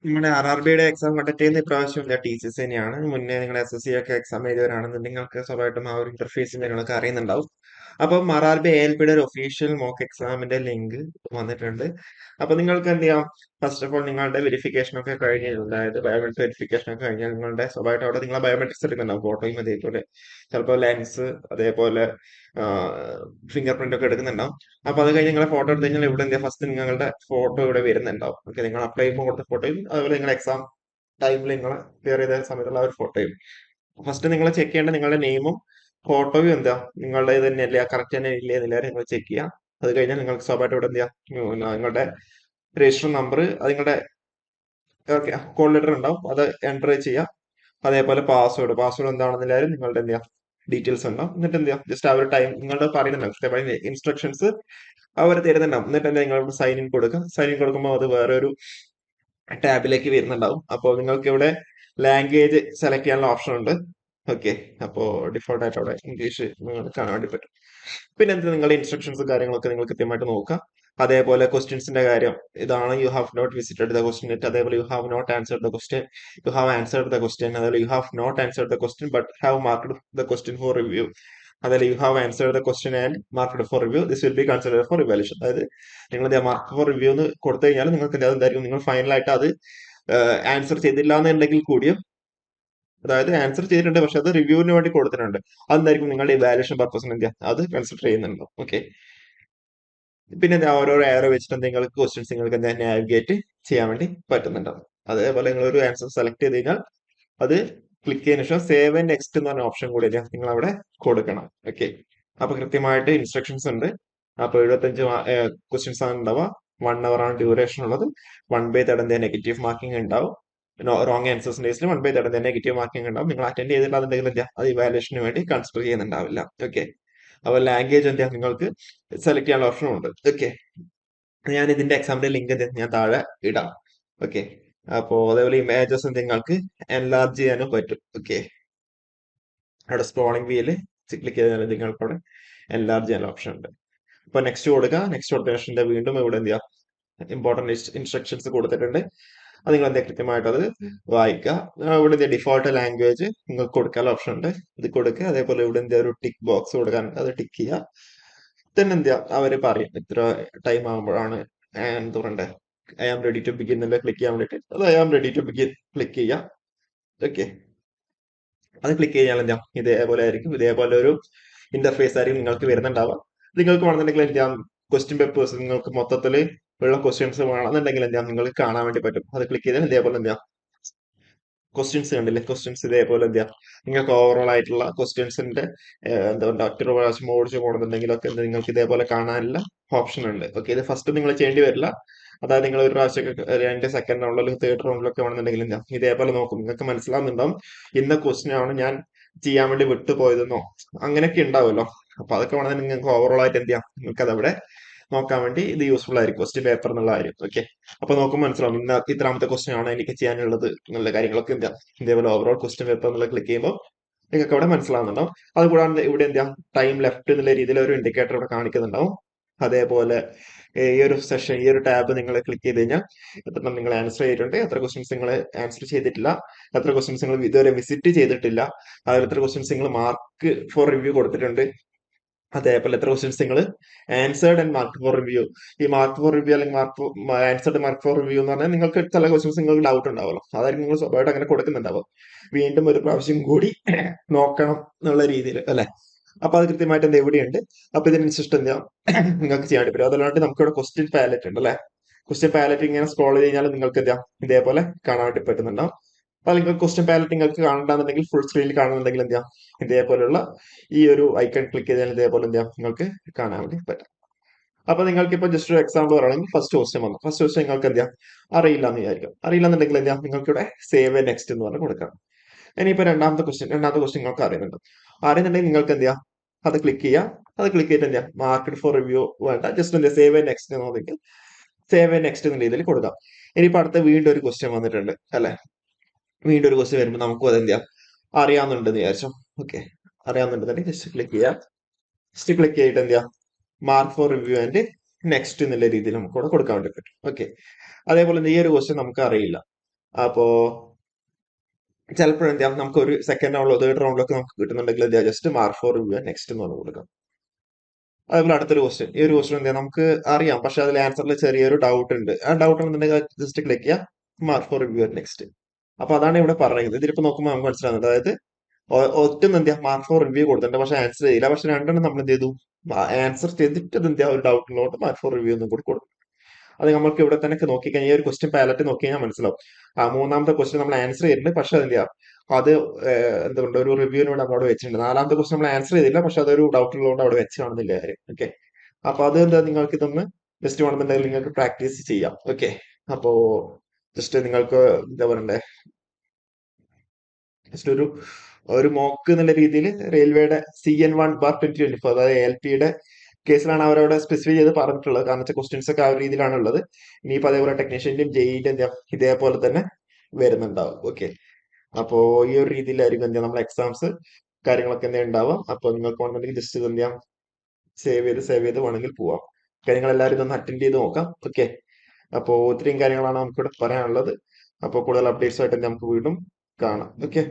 നിങ്ങളുടെ RRBയുടെ exam conduct ചെയ്യുന്ന ഇപ്രാവശ്യം ഇല്ല TCS തന്നെയാണ്. മുന്നേ നിങ്ങൾ SSC ഒക്കെ എക്സാം എഴുതിയവരാണെന്നുണ്ടെങ്കിൽ നിങ്ങൾക്ക് സ്വാഭാവികമായിട്ടും ആ ഒരു ഇന്റർഫേസും കാര്യങ്ങളൊക്കെ അറിയുന്നുണ്ടാവും. അപ്പം RRB ALPയുടെ ഒരു ഒഫീഷ്യൽ മോക്ക് എക്സാമിന്റെ ലിങ്ക് വന്നിട്ടുണ്ട്. അപ്പൊ നിങ്ങൾക്ക് എന്ത് ചെയ്യാം? ഫസ്റ്റ് ഓഫ് ഓൾ നിങ്ങളുടെ വെരിഫിക്കേഷൻ ഒക്കെ കഴിഞ്ഞ്, അതായത് ബയോമെട്രിക് വെരിഫിക്കേഷൻ ഒക്കെ കഴിഞ്ഞാൽ നിങ്ങളുടെ സ്വഭാവമായിട്ട് അവിടെ നിങ്ങളെ ബയോമെട്രിക്സ് എടുക്കുന്നുണ്ടാവും. ഫോട്ടോയും അതേപോലെ ചിലപ്പോൾ ലെൻസ്, അതേപോലെ ഫിംഗർ പ്രിന്റ് ഒക്കെ എടുക്കുന്നുണ്ടാവും. അപ്പൊ അത് കഴിഞ്ഞ് നിങ്ങളെ ഫോട്ടോ എടുത്ത് കഴിഞ്ഞാൽ ഇവിടെ എന്താ ഫസ്റ്റ് നിങ്ങളുടെ ഫോട്ടോ ഇവിടെ വരുന്നുണ്ടാവും. ഓക്കെ, നിങ്ങൾ അപ്ലൈ ചെയ്യുമ്പോൾ കൊടുത്ത ഫോട്ടോയും അതുപോലെ നിങ്ങൾ എക്സാം ടൈമിൽ നിങ്ങൾ ക്ലിയർ ചെയ്ത സമയത്തുള്ള ആ ഒരു ഫോട്ടോയും ഫസ്റ്റ് നിങ്ങൾ ചെക്ക് ചെയ്യേണ്ട നിങ്ങളുടെ നെയിമും ഫോട്ടോയും എന്താ നിങ്ങളുടെ ഇത് തന്നെയല്ലേ, കറക്റ്റ് തന്നെ ഇല്ലേ എന്നില്ല നിങ്ങൾ ചെക്ക് ചെയ്യുക. അത് കഴിഞ്ഞാൽ നിങ്ങൾക്ക് സ്വാഭാവികമായിട്ട് ഇവിടെ എന്ത് ചെയ്യാം, നിങ്ങളുടെ രജിസ്റ്റർ നമ്പർ, അത് നിങ്ങളുടെ കോൾ ലെറ്റർ ഉണ്ടാവും, അത് എൻ്റർ ചെയ്യാം. അതേപോലെ പാസ്വേഡ് എന്താണെന്നില്ലാരും നിങ്ങളുടെ എന്ത് ചെയ്യാം ഡീറ്റെയിൽസ് ഉണ്ടാവും. എന്നിട്ട് എന്ത് ചെയ്യാം, ജസ്റ്റ് ആ ഒരു ടൈം നിങ്ങളുടെ പറയുന്നുണ്ടാവും, കൃത്യമായി ഇൻസ്ട്രക്ഷൻസ് അവർ തരുന്നുണ്ടാവും. എന്നിട്ട് എന്താ നിങ്ങൾ സൈൻ ഇൻ കൊടുക്കുക. സൈൻ ഇൻ കൊടുക്കുമ്പോൾ അത് വേറെ ഒരു ടാബിലേക്ക് വരുന്നുണ്ടാവും. അപ്പോൾ നിങ്ങൾക്ക് ഇവിടെ ലാംഗ്വേജ് സെലക്ട് ചെയ്യാനുള്ള ഓപ്ഷൻ ഉണ്ട്. ഓക്കെ, അപ്പോൾ ഡിഫോൾട്ട് ആയിട്ട് അവിടെ ഇംഗ്ലീഷ് നിങ്ങൾക്ക് കാണാൻ വേണ്ടി പറ്റും. പിന്നെ എന്ത് നിങ്ങളുടെ ഇൻസ്ട്രക്ഷൻസ് കാര്യങ്ങളൊക്കെ നിങ്ങൾ കൃത്യമായിട്ട് നോക്കുക. അതേപോലെ ക്വസ്റ്റ്യൻസിന്റെ കാര്യം ഇതാണ്, you have not visited the question net, അതേപോലെ you have not answered the question, you have answered the question, അതേപോലെ you have not answered the question but have marked the question for review, അതേപോലെ you have answered the question and marked for review, this will be considered for evaluation. അതായത് നിങ്ങൾ mark four review എന്ന് കൊടുത്തു കഴിഞ്ഞാൽ നിങ്ങൾക്ക് എന്തായിരിക്കും, നിങ്ങൾ ഫൈനലായിട്ട് അത് ആൻസർ ചെയ്തില്ല എന്നുണ്ടെങ്കിൽ കൂടിയും, അതായത് ആൻസർ ചെയ്തിട്ടുണ്ട് പക്ഷെ അത് റിവ്യൂവിന് വേണ്ടി കൊടുത്തിട്ടുണ്ട്, അതെന്തായിരിക്കും നിങ്ങളുടെ ഇവാലുവേഷൻ പർപ്പസിന് എന്താ അത് കൺസിഡർ ചെയ്യുന്നുണ്ടോ. ഓക്കെ, പിന്നെ എന്താ ഓരോ ആരോ വെച്ചിട്ട് നിങ്ങൾക്ക് ക്വസ്റ്റ്യൻസ് നിങ്ങൾക്ക് എന്താ നാവിഗേറ്റ് ചെയ്യാൻ വേണ്ടി പറ്റുന്നുണ്ടാവും. അതേപോലെ നിങ്ങൾ ഒരു ആൻസർ സെലക്ട് ചെയ്ത് കഴിഞ്ഞാൽ അത് ക്ലിക്ക് ചെയ്തതിനു ശേഷം സേവ് ആൻഡ് നെക്സ്റ്റ് എന്ന് പറഞ്ഞ ഓപ്ഷൻ കൂടി നിങ്ങൾ അവിടെ കൊടുക്കണം. ഓക്കെ, അപ്പൊ കൃത്യമായിട്ട് ഇൻസ്ട്രക്ഷൻസ് ഉണ്ട്. അപ്പൊ 75 ക്വസ്റ്റ്യൻസ് ആണ് ഉണ്ടാവുക. 1 hour ആണ് ഡ്യൂറേഷൻ ഉള്ളത്. 1/3 എന്താ നെഗറ്റീവ് മാർക്കിംഗ് ഉണ്ടാവും. റോങ് ആൻസേഴ്സിന്റെ കേസിൽ 1/3 എന്താ നെഗറ്റീവ് മാർക്കിംഗ് ഉണ്ടാവും. നിങ്ങൾ അറ്റൻഡ് ചെയ്തിട്ടുണ്ടെങ്കിൽ എന്താ അത് ഇവാലുവേഷന് വേണ്ടി കൺസിഡർ ചെയ്യുന്നുണ്ടാവില്ല. ഓക്കെ, അപ്പൊ ലാംഗ്വേജ് എന്താ നിങ്ങൾക്ക് സെലക്ട് ചെയ്യാനുള്ള ഓപ്ഷനും ഉണ്ട്. ഓക്കെ, ഞാൻ ഇതിന്റെ എക്സാമിന്റെ ലിങ്ക് ഞാൻ താഴെ ഇടാം. ഓക്കെ, അപ്പോ അതേപോലെ ഇമേജസ് നിങ്ങൾക്ക് എൻലാർജ് ചെയ്യാനും പറ്റും. ഓക്കെ, അവിടെ സ്ക്രോളിംഗ് വീല് ക്ലിക്ക് ചെയ്താൽ നിങ്ങൾക്ക് അവിടെ എൻലാർജ് ചെയ്യാൻ ഓപ്ഷൻ ഉണ്ട്. അപ്പൊ നെക്സ്റ്റ് കൊടുക്കുക. നെക്സ്റ്റ് കൊടുത്ത ശേഷം വീണ്ടും ഇവിടെ എന്ത് ചെയ്യുക, ഇമ്പോർട്ടന്റ് ഇൻസ്ട്രക്ഷൻസ് കൊടുത്തിട്ടുണ്ട്. അത് നിങ്ങൾ എന്താ കൃത്യമായിട്ട് അത് വായിക്കുക. ഇവിടെ ഡിഫോൾട്ട് ലാംഗ്വേജ് നിങ്ങൾക്ക് കൊടുക്കാനുള്ള ഓപ്ഷൻ ഉണ്ട്, ഇത് കൊടുക്കുക. അതേപോലെ ഇവിടെ എന്താ ഒരു ടിക്ക് ബോക്സ് കൊടുക്കാനുണ്ട്, അത് ടിക്ക് ചെയ്യുക. തന്നെ എന്താ അവര് പറയും ഇത്ര ടൈം ആകുമ്പോഴാണ് എന്താ പറയണ്ടേ, I am ready to begin എന്നുള്ള ക്ലിക്ക് ചെയ്യാൻ വേണ്ടിട്ട്, അത് I am ready to begin click ചെയ്യാം. ഓക്കെ, അത് ക്ലിക്ക് കഴിഞ്ഞാൽ എന്താ ഇതേപോലെ ആയിരിക്കും, ഇതേപോലെ ഒരു ഇന്റർഫേസ് ആയിരിക്കും നിങ്ങൾക്ക് വരുന്നുണ്ടാവുക. നിങ്ങൾക്ക് വേണമെന്നുണ്ടെങ്കിൽ എന്താ ക്വസ്റ്റ്യൻ പേപ്പേഴ്സ് നിങ്ങൾക്ക് മൊത്തത്തിൽ ഉള്ള ക്വസ്റ്റ്യൻസ് വേണമെന്നുണ്ടെങ്കിൽ എന്താ നിങ്ങൾക്ക് കാണാൻ വേണ്ടി പറ്റും. അത് ക്ലിക്ക് ചെയ്താൽ ഇതേപോലെ എന്താ ക്വസ്റ്റ്യൻസ് കണ്ടില്ലേ, ക്വസ്റ്റ്യൻസ് ഇതേപോലെ എന്താ നിങ്ങൾക്ക് ഓവറോൾ ആയിട്ടുള്ള ക്വസ്റ്റ്യൻസിന്റെ എന്താ പറയുക ഒറ്റ പ്രാവശ്യം ഓടിച്ചു പോകണമെന്നുണ്ടെങ്കിലൊക്കെ നിങ്ങൾക്ക് ഇതേപോലെ കാണാനുള്ള ഓപ്ഷൻ ഉണ്ട്. ഓക്കെ, ഇത് ഫസ്റ്റ് നിങ്ങൾ ചെയ്യേണ്ടി വരില്ല. അതായത് നിങ്ങൾ ഒരു പ്രാവശ്യം 2 സെക്കൻഡ് റൗണ്ടിലോ അല്ലെങ്കിൽ തേർഡ് റൗണ്ടിലൊക്കെ വേണമെന്നുണ്ടെങ്കിൽ എന്താ ഇതേപോലെ നോക്കും, നിങ്ങൾക്ക് മനസ്സിലാവുന്നുണ്ടാവും ഇന്ന ക്വസ്റ്റ്യൻ ആണ് ഞാൻ ചെയ്യാൻ വേണ്ടി വിട്ടുപോയതെന്നോ അങ്ങനെയൊക്കെ ഉണ്ടാവുമല്ലോ. അപ്പൊ അതൊക്കെ വേണമെങ്കിൽ നിങ്ങൾക്ക് ഓവറോൾ ആയിട്ട് എന്ത് ചെയ്യാം, നിങ്ങൾക്ക് അതവിടെ നോക്കാൻ വേണ്ടി ഇത് യൂസ്ഫുൾ ആയിരിക്കും, ക്വസ്റ്റ്യൻ പേപ്പർ എന്നുള്ള കാര്യം. ഓക്കെ, അപ്പൊ നോക്കുമ്പോൾ മനസ്സിലാവും ഇന്ന ഇത്രാമത്തെ ക്വസ്റ്റ്യൻ ആണ് എനിക്ക് ചെയ്യാനുള്ളത് എന്നുള്ള കാര്യങ്ങളൊക്കെ എന്താ ഇതേപോലെ ഓവറോൾ ക്വസ്റ്റ്യൻ പേപ്പർ എന്നുള്ള ക്ലിക്ക് ചെയ്യുമ്പോൾ നിങ്ങൾക്ക് അവിടെ മനസ്സിലാവുന്നുണ്ടാവും. അതുകൂടാതെ ഇവിടെ എന്താ ടൈം ലെഫ്റ്റ് എന്നുള്ള രീതിയിൽ ഒരു ഇൻഡിക്കേറ്റർ ഇവിടെ കാണിക്കുന്നുണ്ടാവും. അതേപോലെ ഈ ഒരു സെഷൻ, ഈ ഒരു ടാബ് നിങ്ങൾ ക്ലിക്ക് ചെയ്ത് കഴിഞ്ഞാൽ എത്ര നിങ്ങൾ ആൻസർ ചെയ്തിട്ടുണ്ട്, എത്ര ക്വസ്റ്റ്യൻസ് നിങ്ങൾ ആൻസർ ചെയ്തിട്ടില്ല, എത്ര ക്വസ്റ്റ്യൻസ് നിങ്ങൾ ഇതുവരെ വിസിറ്റ് ചെയ്തിട്ടില്ല, അതിൽ എത്ര ക്വസ്റ്റ്യൻസ് നിങ്ങൾ മാർക്ക് ഫോർ റിവ്യൂ കൊടുത്തിട്ടുണ്ട്, അതേപോലെ എത്ര ക്വസ്റ്റ്യൻസ് നിങ്ങൾ answered and mark four review. ഈ മാർക്ക് ഫോർ റിവ്യൂ അല്ലെങ്കിൽ ആൻസേർഡ് മാർക്ക് ഫോർ റിവ്യൂ എന്ന് പറഞ്ഞാൽ നിങ്ങൾക്ക് ചില ക്വസ്റ്റ്യൻസ് നിങ്ങൾക്ക് ഡൗട്ട് ഉണ്ടാവുമല്ലോ, അതായിരിക്കും നിങ്ങൾ സ്വഭാവമായിട്ട് അങ്ങനെ കൊടുക്കുന്നുണ്ടാവും. വീണ്ടും ഒരു പ്രാവശ്യം കൂടി നോക്കണം എന്നുള്ള രീതിയിൽ അല്ലെ. അപ്പൊ അത് കൃത്യമായിട്ട് എന്ത് എവിടെയുണ്ട്. അപ്പൊ ഇതിനനുസരിച്ച് എന്താ നിങ്ങൾക്ക് ചെയ്യാൻ പറ്റും. അതല്ലാണ്ട് നമുക്ക് ഇവിടെ ക്വസ്റ്റ്യൻ പാലറ്റ് ഉണ്ട് അല്ലെ. ക്വസ്റ്റ്യൻ പാലറ്റ് ഇങ്ങനെ സ്ക്രോൾ ചെയ്ത് കഴിഞ്ഞാൽ നിങ്ങൾക്ക് എന്താ ഇതേപോലെ കാണാൻ വേണ്ടി പറ്റുന്നുണ്ടാവും. അപ്പൊ നിങ്ങൾക്ക് ക്വസ്റ്റ്യൻ പാലറ്റ് നിങ്ങൾക്ക് കാണണ്ടെന്നുണ്ടെങ്കിൽ ഫുൾ സ്ക്രീനിൽ കാണുന്നുണ്ടെങ്കിൽ എന്താ ഇതേപോലുള്ള ഈ ഒരു ഐക്കൺ ക്ലിക്ക് ചെയ്താൽ ഇതേപോലെ എന്താ നിങ്ങൾക്ക് കാണാൻ വേണ്ടി പറ്റും. അപ്പൊ നിങ്ങൾക്ക് ഇപ്പൊ ജസ്റ്റ് ഒരു എക്സാമ്പിൾ പറയുകയാണെങ്കിൽ ഫസ്റ്റ് ക്വസ്റ്റ്യൻ വന്നു. ഫസ്റ്റ് ക്വസ്റ്റ്യൻ നിങ്ങൾക്ക് എന്താ അറിയില്ല എന്ന് വിചാരിക്കും. അറിയില്ല എന്നുണ്ടെങ്കിൽ എന്താ നിങ്ങൾക്ക് ഇവിടെ സേവ് നെക്സ്റ്റ് എന്ന് പറഞ്ഞ് കൊടുക്കാം. ഇനിയിപ്പോ രണ്ടാമത്തെ ക്വസ്റ്റ്യൻ നിങ്ങൾക്ക് അറിയുന്നുണ്ട്. അറിയുന്നുണ്ടെങ്കിൽ നിങ്ങൾക്ക് എന്താ അത് ക്ലിക്ക് ചെയ്യാം. അത് ക്ലിക്ക് ചെയ്തിട്ട് എന്താ മാർക്കറ്റ് ഫോർ റിവ്യൂ വേണ്ട, ജസ്റ്റ് എന്താ സേവ് നെക്സ്റ്റ് എന്നുണ്ടെങ്കിൽ സേവ് നെക്സ്റ്റ് എന്ന രീതിയിൽ കൊടുക്കാം. ഇനിയിപ്പോ അടുത്ത വീണ്ടും ഒരു ക്വസ്റ്റ്യൻ വന്നിട്ടുണ്ട് അല്ലെ. വീണ്ടും ഒരു ക്വസ്റ്റ്യൻ വരുമ്പോൾ നമുക്ക് അതെന്താ അറിയാവുന്നുണ്ടെന്ന് വിചാരിച്ചോ. ഓക്കെ, അറിയാവുന്നുണ്ടെന്നുണ്ടെങ്കിൽ ജസ്റ്റ് ക്ലിക്ക് ചെയ്യാം. ജസ്റ്റ് ക്ലിക്ക് ചെയ്തിട്ട് എന്താ mark four review and next എന്നുള്ള രീതിയിൽ നമുക്ക് ഇവിടെ കൊടുക്കാൻ വേണ്ടി പറ്റും. ഓക്കെ, അതേപോലെ ഈ ഒരു ക്വസ്റ്റ്യൻ നമുക്ക് അറിയില്ല. അപ്പോ ചിലപ്പോൾ എന്ത് ചെയ്യാം, നമുക്ക് ഒരു സെക്കൻഡ് റൗണ്ടിലോ തേർഡ് റൗണ്ടിലൊക്കെ നമുക്ക് കിട്ടുന്നുണ്ടെങ്കിൽ എന്ത് ചെയ്യാം, just mark four review next എന്ന് പറഞ്ഞു കൊടുക്കാം. അതുപോലെ അടുത്തൊരു ക്വസ്റ്റ്യൻ, ഈ ഒരു ക്വസ്റ്റ്യൻ എന്ത് ചെയ്യാം, നമുക്ക് അറിയാം പക്ഷെ അതിൽ ആൻസറിൽ ചെറിയൊരു ഡൗട്ട് ഉണ്ട്. ആ ഡൗട്ട് ഉണ്ടെന്നുണ്ടെങ്കിൽ ജസ്റ്റ് ക്ലിക്ക് ചെയ്യാം, മാർക്ക് ഫോർ റിവ്യൂ നെക്സ്റ്റ്. അപ്പൊ അതാണ് ഇവിടെ പറയുന്നത്. ഇതിലിപ്പോ നോക്കുമ്പോൾ നമുക്ക് മനസ്സിലാവുന്നത്, അതായത് ഒറ്റ എന്ത് ചെയ്യാം, മാർക്ക് ഫോർ റിവ്യൂ കൊടുത്തിട്ടുണ്ട് പക്ഷെ ആൻസർ ചെയ്യില്ല. പക്ഷെ രണ്ടെണ്ണം നമ്മൾ എന്ത് ചെയ്തു, ആൻസർ ചെയ്തിട്ട് എന്ത് ചെയ്യാം, ഒരു ഡൗട്ട് ഉള്ളതുകൊണ്ട് മാർക്ക് ഫോർ റിവ്യൂ എന്നും കൂടി കൊടുക്കും. അത് നമുക്ക് ഇവിടെ തന്നെ നോക്കിക്കഴിഞ്ഞാൽ, ഈ ഒരു ക്വസ്റ്റ്യൻ പാലറ്റ് നോക്കി കഴിഞ്ഞാൽ മനസ്സിലാവും. ആ മൂന്നാമത്തെ ക്വസ്റ്റ്യൻ നമ്മൾ ആൻസർ ചെയ്തിട്ടുണ്ട് പക്ഷെ അതിന്റെ അത് എന്താ പറയുക, ഒരു റിവ്യൂവിനോട് നമ്മൾ അവിടെ വെച്ചിട്ടുണ്ട്. നാലാമത്തെ ക്വസ്റ്റ്യൻ നമ്മൾ ആൻസർ ചെയ്തില്ല പക്ഷെ അതൊരു ഡൗട്ട് ഉള്ളതുകൊണ്ട് അവിടെ വെച്ച് കാണുന്നില്ല കാര്യം. ഓക്കെ, അപ്പൊ അത് എന്താ, നിങ്ങൾക്ക് ഇതൊന്ന് ജസ്റ്റ് വേണമെന്നുണ്ടെങ്കിൽ നിങ്ങൾക്ക് പ്രാക്ടീസ് ചെയ്യാം. ഓക്കെ, അപ്പോ ജസ്റ്റ് നിങ്ങൾക്ക് എന്താ പറയണ്ടേ, ജസ്റ്റ് ഒരു മോക്ക് എന്നുള്ള രീതിയിൽ റെയിൽവേയുടെ CN1/2024, അതായത് ALPയുടെ കേസിലാണ് അവരവിടെ സ്പെസിഫൈ ചെയ്ത് പറഞ്ഞിട്ടുള്ളത്. കാരണം വെച്ചാൽ ക്വസ്റ്റ്യൻസ് ഒക്കെ ആ ഒരു രീതിയിലാണ് ഉള്ളത്. ഇനിയിപ്പോ അതേപോലെ ടെക്നീഷ്യന്റെയും ജെഇന്റെ എന്താ ഇതേപോലെ തന്നെ വരുന്നുണ്ടാവും. ഓക്കെ, അപ്പോ ഈ ഒരു രീതിയിലായിരിക്കും എന്താ നമ്മുടെ എക്സാംസ് കാര്യങ്ങളൊക്കെ എന്താ ഉണ്ടാവാം. അപ്പൊ നിങ്ങൾക്ക് വേണമെന്നുണ്ടെങ്കിൽ ജസ്റ്റ് ഇത് എന്താ സേവ് ചെയ്ത് വേണമെങ്കിൽ പോവാം. കാര്യങ്ങൾ എല്ലാവരും ഇതൊന്ന് അറ്റൻഡ് ചെയ്ത് നോക്കാം. ഓക്കെ, അപ്പോ ഇത്രയും കാര്യങ്ങളാണ് നമുക്കിവിടെ പറയാനുള്ളത്. അപ്പോൾ കൂടുതൽ അപ്ഡേറ്റ്സ് ആയിട്ട് നമുക്ക് വീണ്ടും കാണാം. ഓക്കെ.